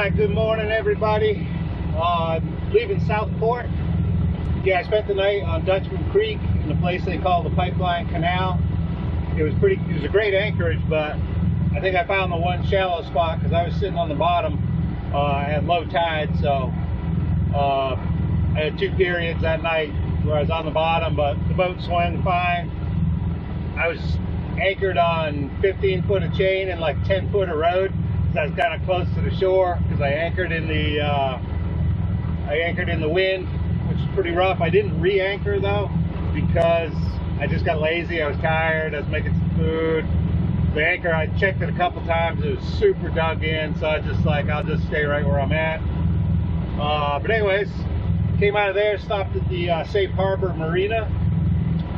Alright, good morning everybody. Leaving Southport. Yeah, I spent the night on Dutchman Creek in the place they call the Pipeline Canal. It was a great anchorage, but I think I found the one shallow spot because I was sitting on the bottom at low tide, so I had two periods that night where I was on the bottom, but the boat swam fine. I was anchored on 15 foot of chain and like 10 foot of road. I was kind of close to the shore because I anchored in the wind, which is pretty rough. I didn't re-anchor though because I just got lazy. I was tired. I was making some food. The anchor, I checked it a couple times. It was super dug in, so I just like I'll just stay right where I'm at. But anyways, came out of there, stopped at the Safe Harbor Marina,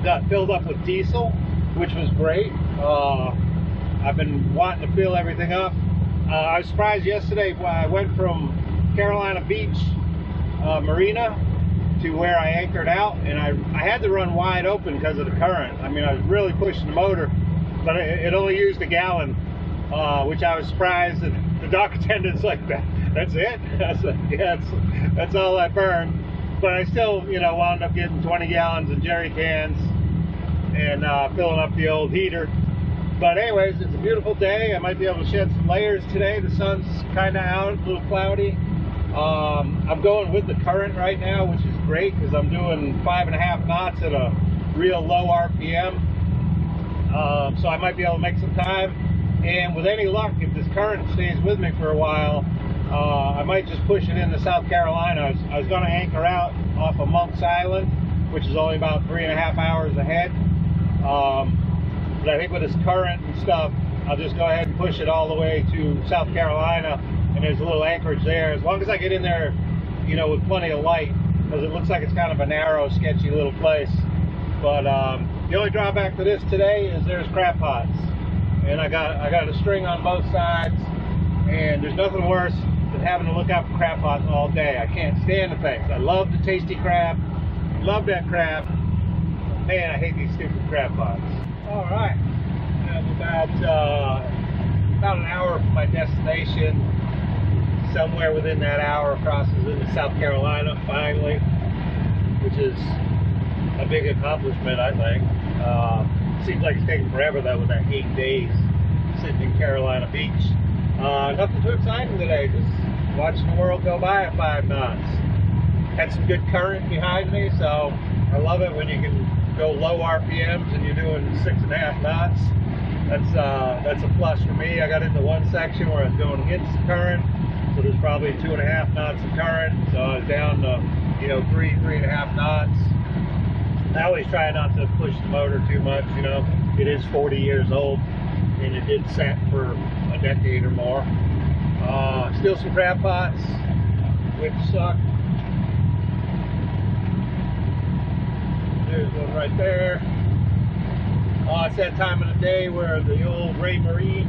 got filled up with diesel, which was great. I've been wanting to fill everything up. I was surprised yesterday when I went from Carolina Beach Marina to where I anchored out, and I had to run wide open because of the current. I mean, I was really pushing the motor, but it only used a gallon, which I was surprised. that the dock attendant's like, that's it? I said, yeah, that's all I burned. But I still, you know, wound up getting 20 gallons in jerry cans and filling up the old heater. But anyways, it's a beautiful day. I might be able to shed some layers today. The sun's kind of out, a little cloudy. I'm going with the current right now, which is great because I'm doing 5.5 knots at a real low RPM. So I might be able to make some time. And with any luck, if this current stays with me for a while, I might just push it into South Carolina. I was going to anchor out off of Monk's Island, which is only about 3.5 hours ahead. But I think with this current and stuff, I'll just go ahead and push it all the way to South Carolina, and there's a little anchorage there. As long as I get in there, you know, with plenty of light, because it looks like it's kind of a narrow, sketchy little place. But the only drawback to this today is there's crab pots, and I got a string on both sides, and there's nothing worse than having to look out for crab pots all day. I can't stand the things. I love the tasty crab, love that crab. Man, I hate these stupid crab pots. All right, I'm about an hour from my destination. Somewhere within that hour, crosses into South Carolina finally, which is a big accomplishment, I think. Seems like it's taking forever though, with that 8 days sitting in Carolina Beach. Nothing too exciting today. Just watching the world go by at 5 knots. Had some good current behind me, so I love it when you can go low RPMs and you're doing 6.5 knots. That's a plus for me. I got into one section where I was going against the current, so there's probably 2.5 knots of current. So I was down to, you know, 3.5 knots. I always try not to push the motor too much. You know, it is 40 years old and it did set for a decade or more. Still some crab pots, which suck. There's one right there. It's that time of the day where the old Ray Marine,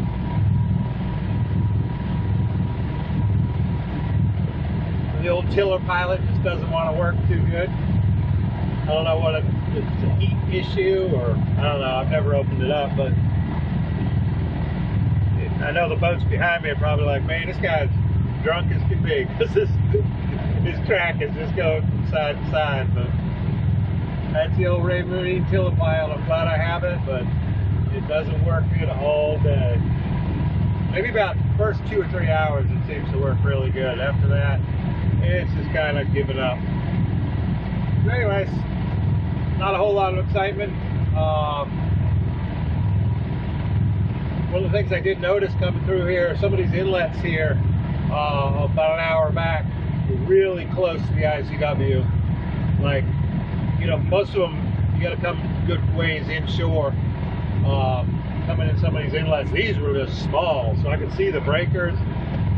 the old tiller pilot, just doesn't want to work too good. I don't know what it's a heat issue, or I don't know. I've never opened it up, but I know the boats behind me are probably like, man, this guy's drunk as can be, because his track is just going from side to side. But that's the old Ray Marine tiller pilot. I'm glad I have it, but it doesn't work good all day. Maybe about the first 2 or 3 hours it seems to work really good. After that, it's just kind of giving up. But anyways, not a whole lot of excitement. One of the things I did notice coming through here, some of these inlets here, about an hour back, were really close to the ICW. Like, you know, most of them, you got to come good ways inshore, coming in some of these inlets. These were just small, so I could see the breakers.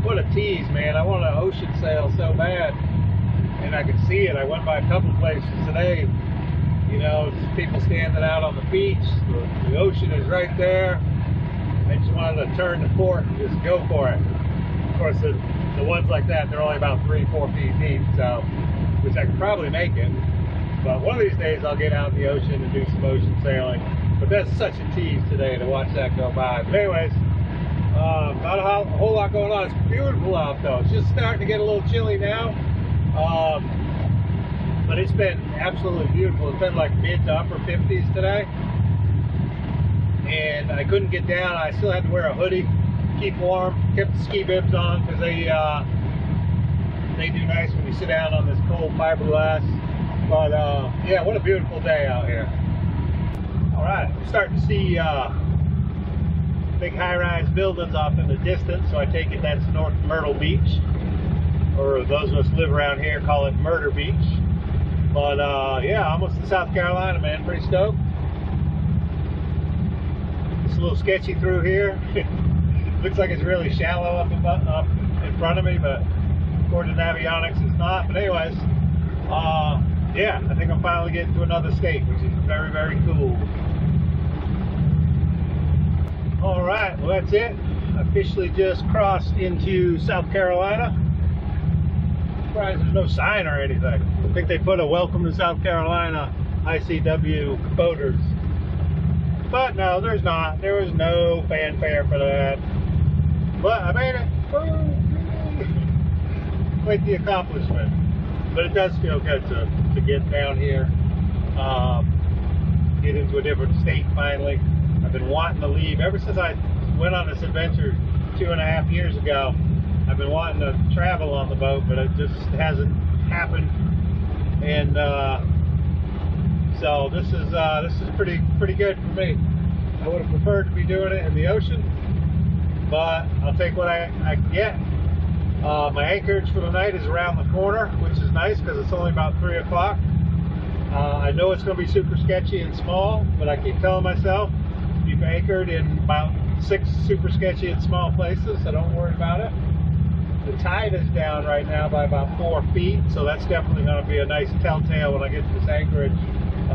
What a tease, man. I want an ocean sail so bad, and I could see it. I went by a couple places today, you know, people standing out on the beach. The ocean is right there. I just wanted to turn the port and just go for it. Of course, the ones like that, they're only about 3-4 feet deep, so, which I could probably make it. But one of these days I'll get out in the ocean and do some ocean sailing. But that's such a tease today to watch that go by. But anyways, Not a whole lot going on. It's beautiful out though. It's just starting to get a little chilly now. But it's been absolutely beautiful. It's been like mid to upper 50s today. And I couldn't get down. I still had to wear a hoodie, keep warm, kept the ski bibs on because they do nice when you sit down on this cold fiberglass. But yeah, what a beautiful day out here. All right, I'm starting to see big high-rise buildings off in the distance, so I take it that's North Myrtle Beach, or those of us who live around here call it Murder Beach. But yeah, almost to South Carolina, man. Pretty stoked. It's a little sketchy through here. Looks like it's really shallow up in front of me, but according to Navionics, it's not. But anyways, yeah, I think I'm finally getting to another state, which is very, very cool. All right, well that's it. I officially just crossed into South Carolina. Surprised there's no sign or anything. I think they put a welcome to South Carolina ICW boaters. But no, there's not. There was no fanfare for that. But I made it. Quite the accomplishment. But it does feel good to get down here, get into a different state finally. I've been wanting to leave ever since I went on this adventure 2.5 years ago. I've been wanting to travel on the boat, but it just hasn't happened. And so this is pretty good for me. I would have preferred to be doing it in the ocean, but I'll take what I can get. My anchorage for the night is around the corner, which is nice because it's only about 3 o'clock. I know it's going to be super sketchy and small, but I keep telling myself you've anchored in about 6 super sketchy and small places, so don't worry about it. The tide is down right now by about 4 feet, so that's definitely going to be a nice telltale when I get to this anchorage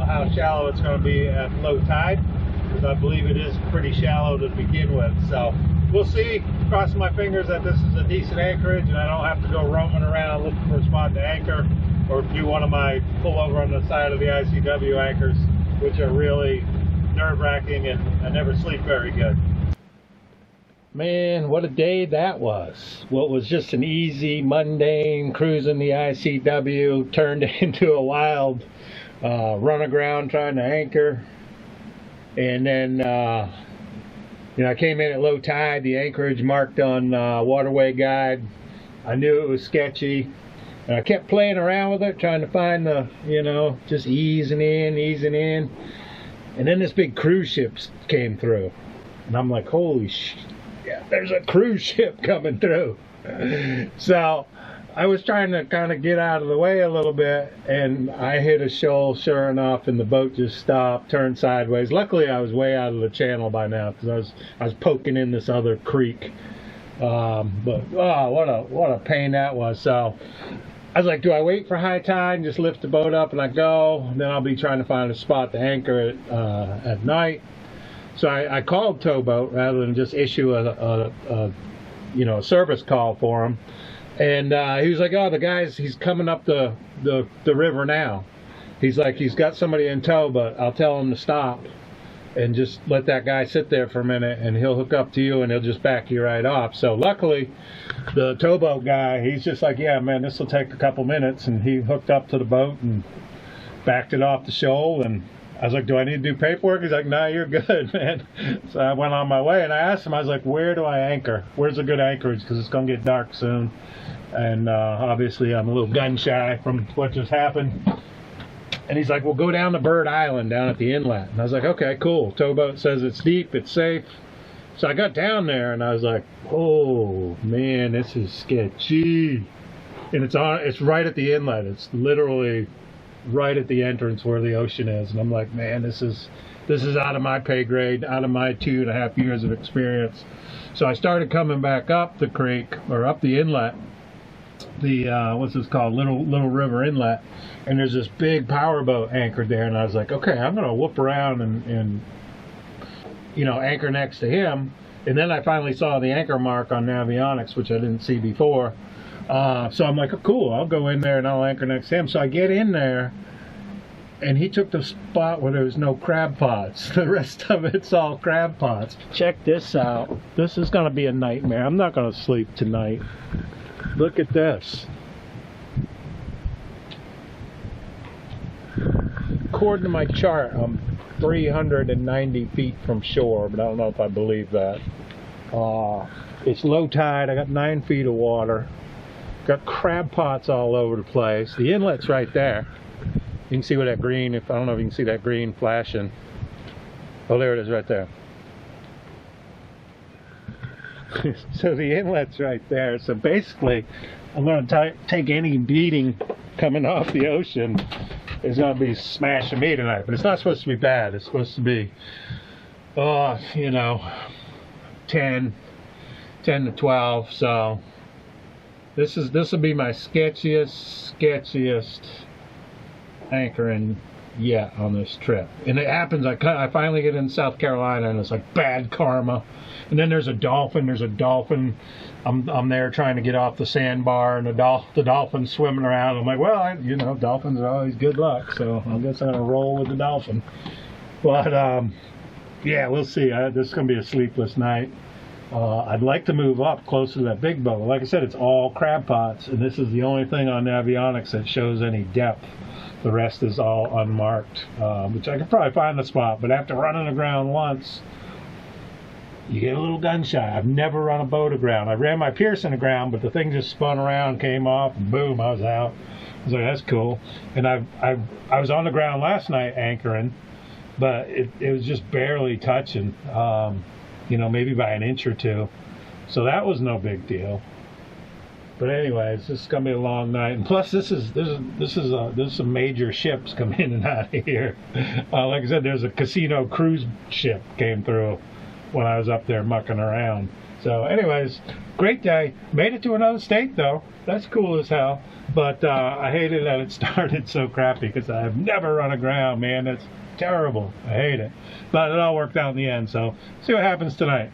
how shallow it's going to be at low tide, because I believe it is pretty shallow to begin with. So we'll see. Crossing my fingers that this is a decent anchorage and I don't have to go roaming around looking for a spot to anchor or do one of my pull over on the side of the ICW anchors, which are really nerve-wracking and I never sleep very good. Man, what a day that was. What was just an easy, mundane cruising the ICW turned into a wild run aground trying to anchor. And then, you know, I came in at low tide, the anchorage marked on Waterway Guide. I knew it was sketchy. And I kept playing around with it, trying to find the, you know, just easing in. And then this big cruise ship came through. And I'm like, holy shit. Yeah, there's a cruise ship coming through. So I was trying to kind of get out of the way a little bit, and I hit a shoal, sure enough, and the boat just stopped, turned sideways. Luckily, I was way out of the channel by now because I was poking in this other creek. But oh, what a pain that was. So I was like, do I wait for high tide and just lift the boat up and I go? And then I'll be trying to find a spot to anchor at night. So I called Towboat rather than just issue a service call for him. And he was like, oh, the guy's, he's coming up the river now. He's like, he's got somebody in tow, but I'll tell him to stop and just let that guy sit there for a minute and he'll hook up to you and he'll just back you right off. So luckily, the towboat guy, he's just like, yeah, man, this will take a couple minutes. And he hooked up to the boat and backed it off the shoal. And I was like, do I need to do paperwork? He's like, nah, you're good, man. So I went on my way and I asked him, I was like, where do I anchor? Where's a good anchorage? Because it's going to get dark soon. And obviously I'm a little gun shy from what just happened. And he's like, well, go down to Bird Island down at the inlet. And I was like, okay, cool. Towboat says it's deep, it's safe. So I got down there and I was like, oh man, this is sketchy. And it's right at the inlet. It's literally right at the entrance where the ocean is. And I'm like, man, this is out of my pay grade, out of my 2.5 years of experience. So I started coming back up the creek, or up the inlet, the what's this called, Little River Inlet, and there's this big powerboat anchored there. And I was like, okay, I'm gonna whoop around and you know, anchor next to him. And then I finally saw the anchor mark on Navionics, which I didn't see before. So I'm like, oh, cool, I'll go in there and I'll anchor next to him. So I get in there and he took the spot where there was no crab pots. The rest of it's all crab pots. Check this out. This is going to be a nightmare. I'm not going to sleep tonight. Look at this. According to my chart, I'm 390 feet from shore, but I don't know if I believe that. It's low tide. I got 9 feet of water. Got crab pots all over the place. The inlet's right there. You can see where that green, I don't know if you can see that green flashing. Oh, there it is right there. So the inlet's right there. So basically, I'm going to take any beating coming off the ocean. It's going to be smashing me tonight. But it's not supposed to be bad. It's supposed to be, you know, 10 to 12. So this will be my sketchiest anchoring yet on this trip. And it happens, I finally get in South Carolina and it's like bad karma. And then there's a dolphin. I'm there trying to get off the sandbar, and the dolphin's swimming around. I'm like, well, you know, dolphins are always good luck, so I guess I'm gonna roll with the dolphin. But yeah, we'll see. This is gonna be a sleepless night. I'd like to move up closer to that big boat. Like I said, it's all crab pots, and this is the only thing on Navionics that shows any depth. The rest is all unmarked, which I could probably find a spot, but after running aground once, you get a little gun shy. I've never run a boat aground. I ran my Pearson aground, but the thing just spun around, came off, and boom, I was out. I was like, that's cool. And I was on the ground last night anchoring, but it was just barely touching, you know, maybe by an inch or two. So that was no big deal. But anyways, this is gonna be a long night, and plus this is some major ships come in and out of here. Like I said, there's a casino cruise ship came through when I was up there mucking around. So anyways, great day. Made it to another state though. That's cool as hell. But I hated that it started so crappy because I've never run aground, man. That's terrible. I hate it. But it all worked out in the end. So see what happens tonight.